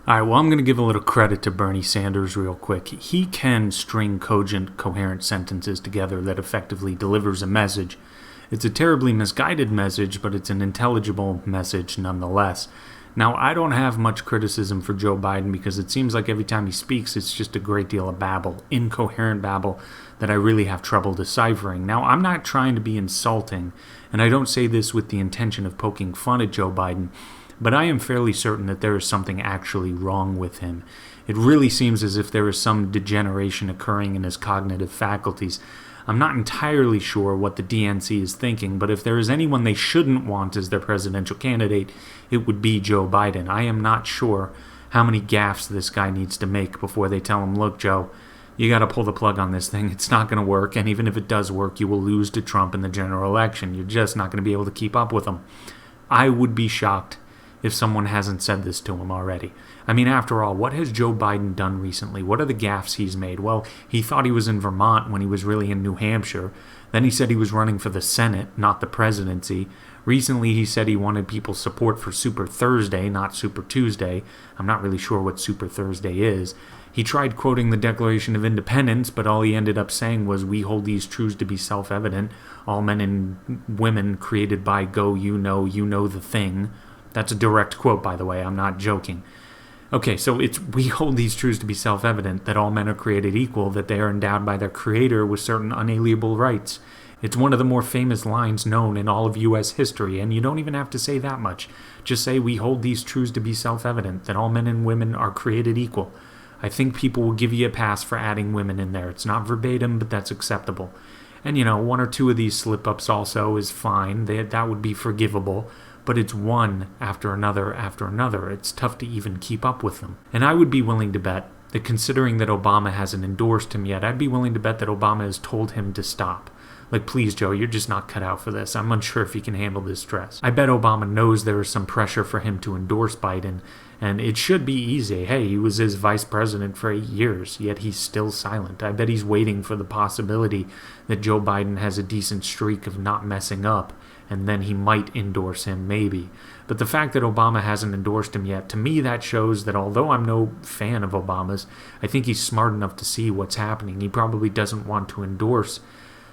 All right, well, I'm going to give a little credit to Bernie Sanders real quick. He can string cogent, coherent sentences together that effectively delivers a message. It's a terribly misguided message, but it's an intelligible message nonetheless. Now, I don't have much criticism for Joe Biden because it seems like every time he speaks, it's just a great deal of babble, incoherent babble that I really have trouble deciphering. Now, I'm not trying to be insulting, and I don't say this with the intention of poking fun at Joe Biden, but I am fairly certain that there is something actually wrong with him. It really seems as if there is some degeneration occurring in his cognitive faculties. I'm not entirely sure what the DNC is thinking, but if there is anyone they shouldn't want as their presidential candidate, it would be Joe Biden. I am not sure how many gaffes this guy needs to make before they tell him, look, Joe, you got to pull the plug on this thing. It's not going to work, and even if it does work, you will lose to Trump in the general election. You're just not going to be able to keep up with him. I would be shocked if someone hasn't said this to him already. I mean, after all, what has Joe Biden done recently? What are the gaffes he's made? Well, he thought he was in Vermont when he was really in New Hampshire. Then he said he was running for the Senate, not the presidency. Recently, he said he wanted people's support for Super Thursday, not Super Tuesday. I'm not really sure what Super Thursday is. He tried quoting the Declaration of Independence, but all he ended up saying was, we hold these truths to be self-evident. All men and women created by go, you know the thing. That's a direct quote, by the way. I'm not joking. Okay, so we hold these truths to be self-evident, that all men are created equal, that they are endowed by their creator with certain unalienable rights. It's one of the more famous lines known in all of U.S. history, and you don't even have to say that much. Just say, we hold these truths to be self-evident, that all men and women are created equal. I think people will give you a pass for adding women in there. It's not verbatim, but that's acceptable. And, one or two of these slip-ups also is fine. That would be forgivable. But it's one after another after another. It's tough to even keep up with them. And I would be willing to bet that considering that Obama hasn't endorsed him yet, I'd be willing to bet that Obama has told him to stop. Like, please, Joe, you're just not cut out for this. I'm unsure if he can handle this stress. I bet Obama knows there is some pressure for him to endorse Biden, and it should be easy. Hey, he was his vice president for 8 years, yet he's still silent. I bet he's waiting for the possibility that Joe Biden has a decent streak of not messing up, and then he might endorse him, maybe. But the fact that Obama hasn't endorsed him yet, to me that shows that although I'm no fan of Obama's, I think he's smart enough to see what's happening. He probably doesn't want to endorse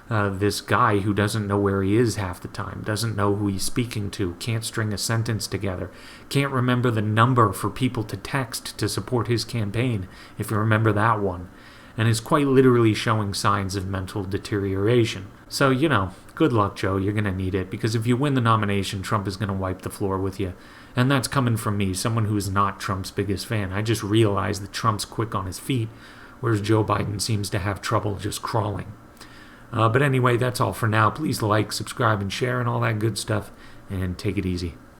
this guy who doesn't know where he is half the time, doesn't know who he's speaking to, can't string a sentence together, can't remember the number for people to text to support his campaign, if you remember that one, and is quite literally showing signs of mental deterioration. So, good luck, Joe. You're going to need it, because if you win the nomination, Trump is going to wipe the floor with you. And that's coming from me, someone who is not Trump's biggest fan. I just realized that Trump's quick on his feet, whereas Joe Biden seems to have trouble just crawling. But anyway, that's all for now. Please like, subscribe, and share, and all that good stuff, and take it easy.